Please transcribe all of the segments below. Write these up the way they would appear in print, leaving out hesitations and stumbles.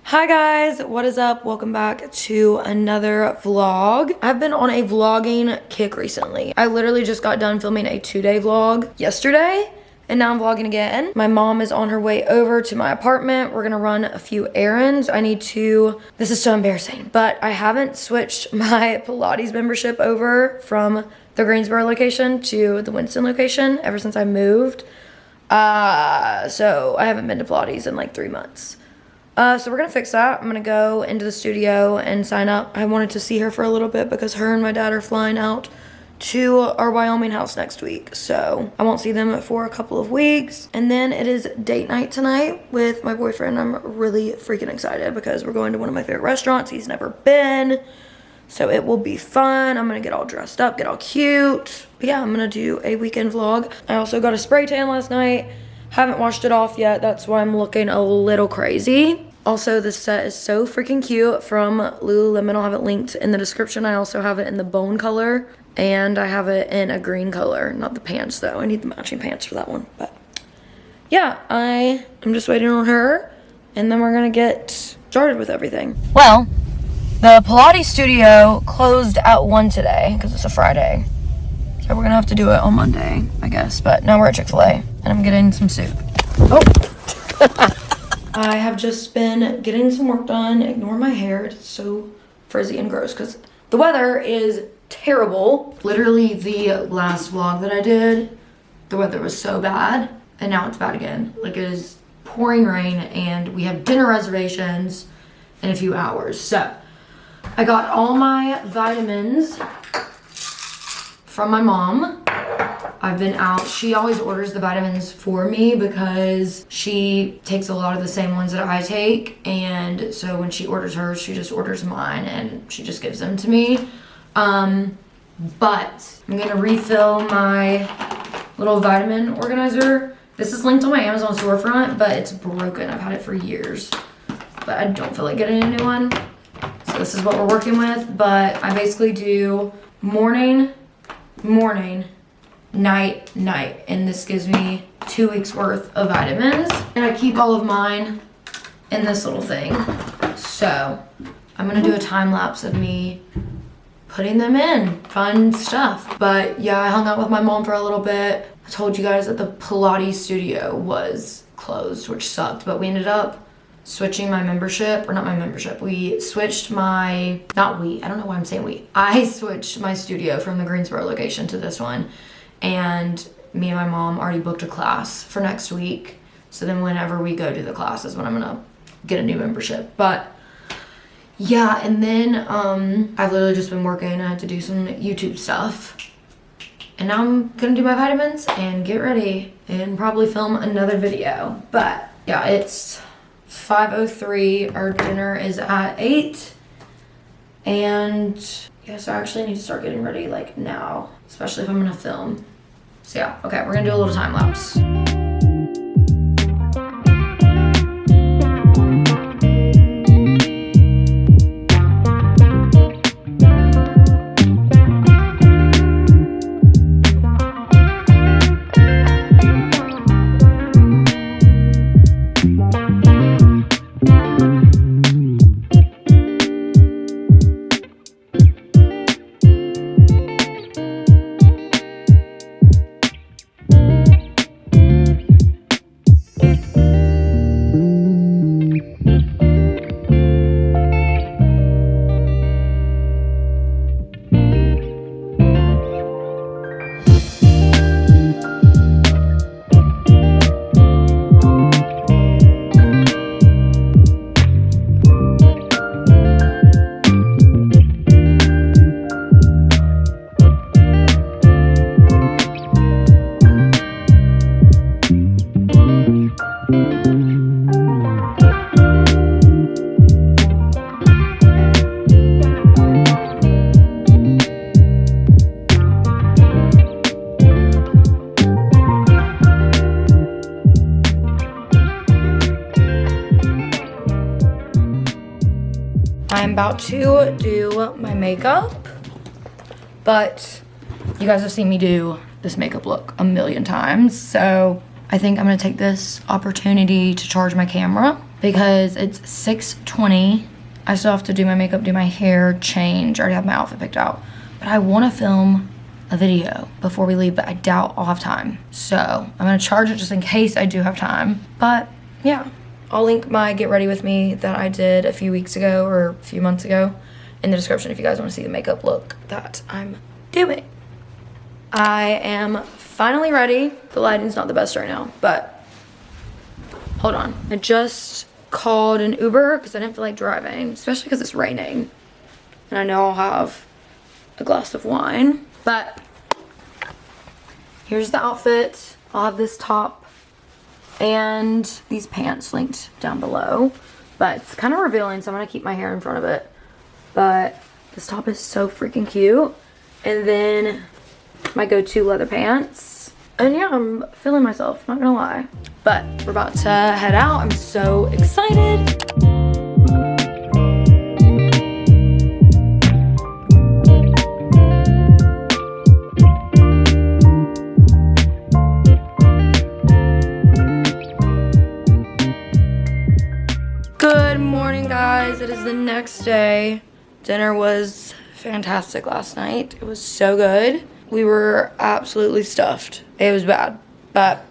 Hi guys, what is up? Welcome back to another vlog. I've been on a vlogging kick recently. I literally just got done filming a 2-day vlog yesterday and now I'm vlogging again. My mom is on her way over to my apartment. We're gonna run a few errands. This is so embarrassing, but I haven't switched my Pilates membership over from the Greensboro location to the Winston location ever since I moved. So I haven't been to Pilates in like 3 months. So we're gonna fix that. I'm gonna go into the studio and sign up. I wanted to see her for a little bit because her and my dad are flying out to our Wyoming house next week. So I won't see them for a couple of weeks. And then it is date night tonight with my boyfriend. I'm really freaking excited because we're going to one of my favorite restaurants he's never been. So it will be fun. I'm gonna get all dressed up, get all cute. But yeah, I'm gonna do a weekend vlog. I also got a spray tan last night. Haven't washed it off yet. That's why I'm looking a little crazy. Also, this set is so freaking cute from Lululemon. I'll have it linked in the description. I also have it in the bone color and I have it in a green color. Not the pants though. I need the matching pants for that one. But yeah, I'm just waiting on her and then we're gonna get started with everything. Well, the Pilates studio closed at 1 today because it's a Friday. So we're gonna have to do it on Monday, I guess. But now we're at Chick-fil-A and I'm getting some soup. Oh. I have just been getting some work done. Ignore my hair. It's so frizzy and gross because the weather is terrible. Literally the last vlog that I did, the weather was so bad and now it's bad again. Like it is pouring rain and we have dinner reservations in a few hours. So I got all my vitamins from my mom. I've been out. She always orders the vitamins for me because she takes a lot of the same ones that I take. And so when she orders hers, she just orders mine and she just gives them to me. But I'm gonna refill my little vitamin organizer. This is linked on my Amazon storefront, but it's broken. I've had it for years, but I don't feel like getting a new one. So this is what we're working with. But I basically do morning, night, and this gives me 2 weeks worth of vitamins. And I keep all of mine in this little thing. So I'm gonna do a time lapse of me putting them in. Fun stuff. But yeah, I hung out with my mom for a little bit. I told you guys that the Pilates studio was closed, which sucked, but we ended up switching my membership, or not my membership. We switched my, not we, I don't know why I'm saying we. I switched my studio from the Greensboro location to this one. And me and my mom already booked a class for next week. So then whenever we go to the class is when I'm gonna get a new membership. But yeah, and then I've literally just been working. I had to do some YouTube stuff. And now I'm gonna do my vitamins and get ready and probably film another video. But yeah, it's 5:03. Our dinner is at 8. And yeah, so I actually need to start getting ready like now, especially if I'm gonna film. So yeah, okay, we're gonna do a little time lapse. I'm about to do my makeup, but you guys have seen me do this makeup look a million times, so I think I'm gonna take this opportunity to charge my camera because it's 6:20. I still have to do my makeup, do my hair, change. I already have my outfit picked out. But I wanna film a video before we leave, but I doubt I'll have time. So I'm gonna charge it just in case I do have time. But yeah, I'll link my get ready with me that I did a few weeks ago or a few months ago in the description if you guys wanna see the makeup look that I'm doing. I am finally ready. The lighting's not the best right now, but hold on. I just called an Uber because I didn't feel like driving, especially because it's raining. And I know I'll have a glass of wine, but here's the outfit. I'll have this top and these pants linked down below, but it's kind of revealing, so I'm gonna keep my hair in front of it. But this top is so freaking cute. And then my go-to leather pants. And yeah, I'm feeling myself, not gonna lie. But we're about to head out. I'm so excited. Good morning, guys. It is the next day. Dinner was fantastic last night. It was so good. We were absolutely stuffed. It was bad, but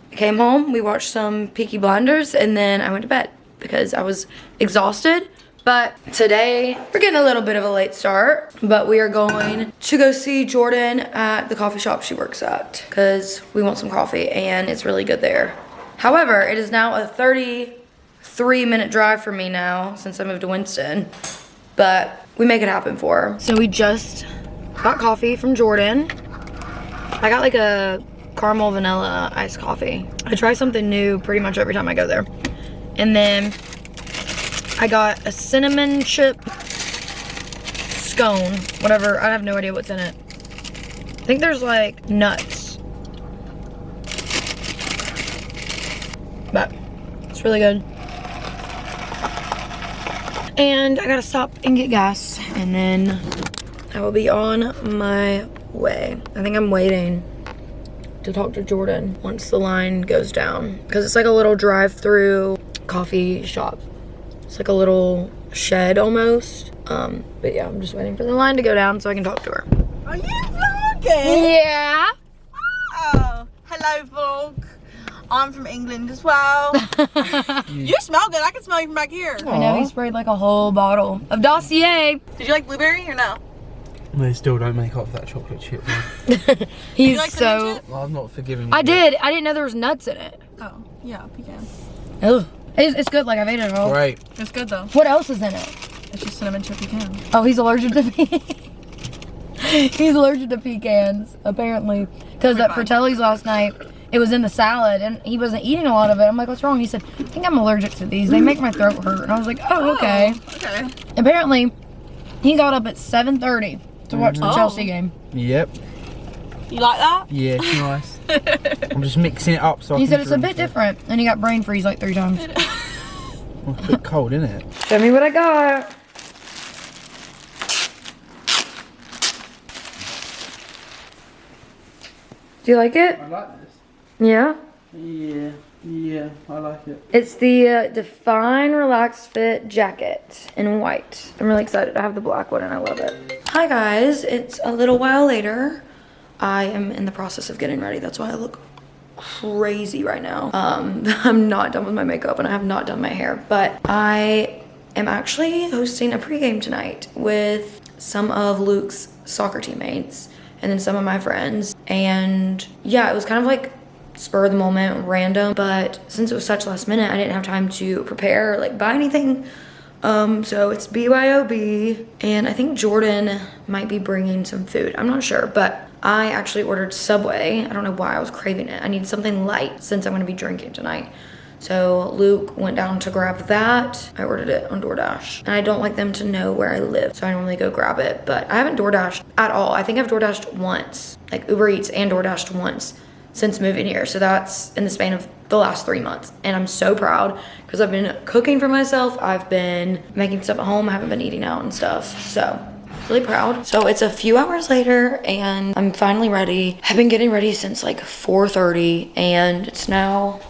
I came home, we watched some Peaky Blinders, and then I went to bed because I was exhausted. But today, we're getting a little bit of a late start, but we are going to go see Jordan at the coffee shop she works at because we want some coffee and it's really good there. However, it is now a 33-minute drive for me now since I moved to Winston, but we make it happen for her. So we just got coffee from Jordan. I got like a caramel vanilla iced coffee. I try something new pretty much every time I go there. And then I got a cinnamon chip scone, whatever. I have no idea what's in it. I think there's like nuts. But it's really good. And I gotta stop and get gas, and then I will be on my way. I think I'm waiting to talk to Jordan once the line goes down, because it's like a little drive-through coffee shop. It's like a little shed almost. But yeah, I'm just waiting for the line to go down so I can talk to her. Are you vlogging? Yeah. Oh, hello vlog. I'm from England as well. You smell good. I can smell you from back here. I know, he sprayed like a whole bottle of Dossier. Did you like blueberry or no? They still don't make up for that chocolate chip, man. He's like so... chip? Well, I'm not forgiving you. I did. I didn't know there was nuts in it. Oh, yeah, pecan. Ugh. It's good, like I've ate it all. Great. It's good though. What else is in it? It's just cinnamon chip pecan. Oh, he's allergic to he's allergic to pecans, apparently. Because at Fratelli's last night, it was in the salad, and he wasn't eating a lot of it. I'm like, what's wrong? He said, I think I'm allergic to these. They make my throat hurt. And I was like, oh, okay. Okay. Apparently, he got up at 7:30 to watch the Chelsea game. Yep. You like that? Yeah, it's nice. I'm just mixing it up so I He can said it's a drink bit different, and he got brain freeze like 3 times. Well, it's a bit cold, isn't it? Show me what I got. Do you like it? I like this. Yeah? Yeah, I like it. It's the Define Relaxed Fit jacket in white. I'm really excited. I have the black one and I love it. Hi guys, it's a little while later. I am in the process of getting ready. That's why I look crazy right now. I'm not done with my makeup and I have not done my hair, but I am actually hosting a pregame tonight with some of Luke's soccer teammates and then some of my friends. And yeah, it was kind of like spur of the moment, random, but since it was such last minute, I didn't have time to prepare or like buy anything. So it's BYOB, and I think Jordan might be bringing some food. I'm not sure, but I actually ordered Subway. I don't know why I was craving it. I need something light since I'm gonna be drinking tonight. So Luke went down to grab that. I ordered it on DoorDash. And I don't like them to know where I live, so I normally go grab it. But I haven't DoorDashed at all. I think I've DoorDashed once, like Uber Eats and DoorDashed once since moving here. So that's in the span of the last 3 months. And I'm so proud because I've been cooking for myself. I've been making stuff at home. I haven't been eating out and stuff. So really proud. So it's a few hours later and I'm finally ready. I've been getting ready since like 4:30 and it's now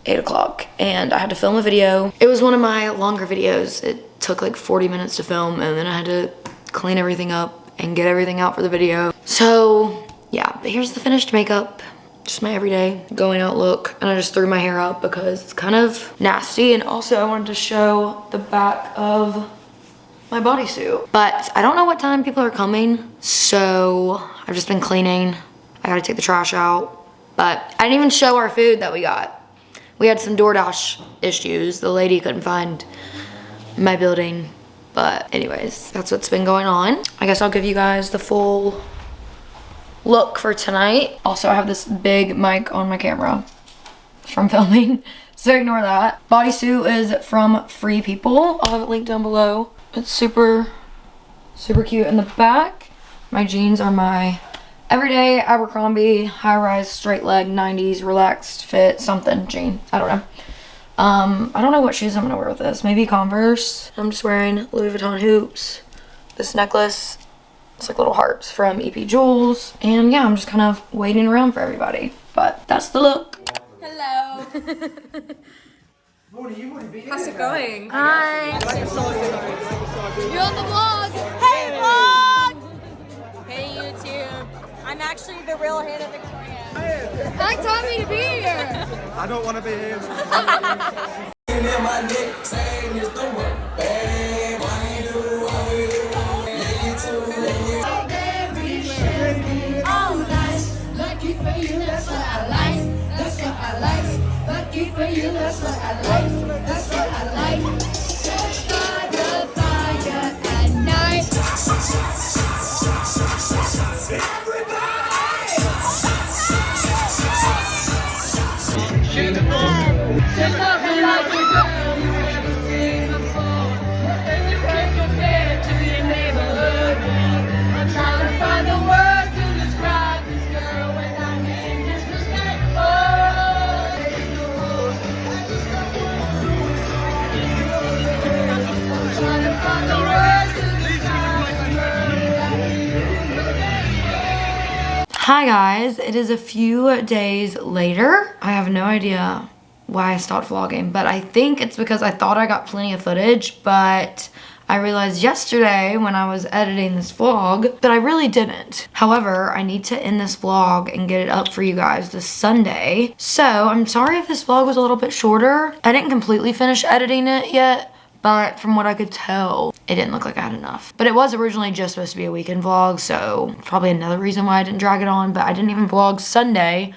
8 o'clock and I had to film a video. It was one of my longer videos. It took like 40 minutes to film and then I had to clean everything up and get everything out for the video. So yeah, but here's the finished makeup. Just my everyday going out look. And I just threw my hair up because it's kind of nasty. And also I wanted to show the back of my bodysuit. But I don't know what time people are coming. So I've just been cleaning. I gotta take the trash out. But I didn't even show our food that we got. We had some DoorDash issues. The lady couldn't find my building. But anyways, that's what's been going on. I guess I'll give you guys the full look for tonight. Also, I have this big mic on my camera from filming, so ignore that. Bodysuit is from Free People. I'll have it linked down below. It's super, super cute. In the back, my jeans are my everyday Abercrombie high-rise straight leg 90s relaxed fit something jean. I don't know. I don't know what shoes I'm gonna wear with this. Maybe Converse. I'm just wearing Louis Vuitton hoops. This necklace, it's like little hearts from EP Jewels. And yeah, I'm just kind of waiting around for everybody. But that's the look. Hello. How's it going? Hi. You're on the vlog. Hey vlog. Hey YouTube. I'm actually the real Hannah Victoria. Ask Tommy to be here. I don't want to be here. Lucky for you, that's what I like. That's what I like. Lucky for you, that's what I like. That's what I like. Start the fire at night. There's nothing like a girl you've ever seen before, and you can't compare to your neighborhood. I'm trying to find the words to describe this girl without being disrespectful. I'm trying to find the words to describe this girl without being disrespectful. Hi guys, it is a few days later. I have no idea why I stopped vlogging, but I think it's because I thought I got plenty of footage, but I realized yesterday when I was editing this vlog that I really didn't. However, I need to end this vlog and get it up for you guys this Sunday. So I'm sorry if this vlog was a little bit shorter. I didn't completely finish editing it yet, but from what I could tell, it didn't look like I had enough. But it was originally just supposed to be a weekend vlog, so probably another reason why I didn't drag it on, but I didn't even vlog Sunday.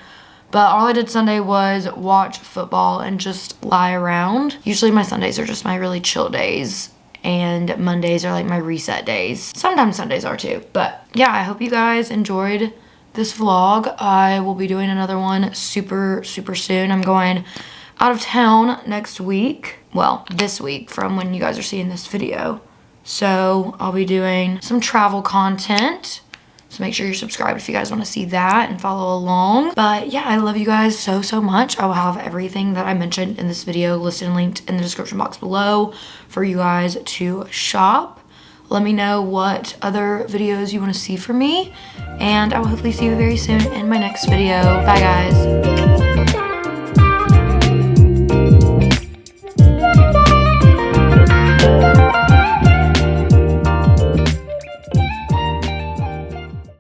But all I did Sunday was watch football and just lie around. Usually my Sundays are just my really chill days, and Mondays are like my reset days. Sometimes Sundays are too. But yeah, I hope you guys enjoyed this vlog. I will be doing another one super, super soon. I'm going out of town next week. Well, this week from when you guys are seeing this video. So I'll be doing some travel content. So make sure you're subscribed if you guys want to see that and follow along. But yeah, I love you guys so, so much. I will have everything that I mentioned in this video listed and linked in the description box below for you guys to shop. Let me know what other videos you want to see from me. And I will hopefully see you very soon in my next video. Bye guys.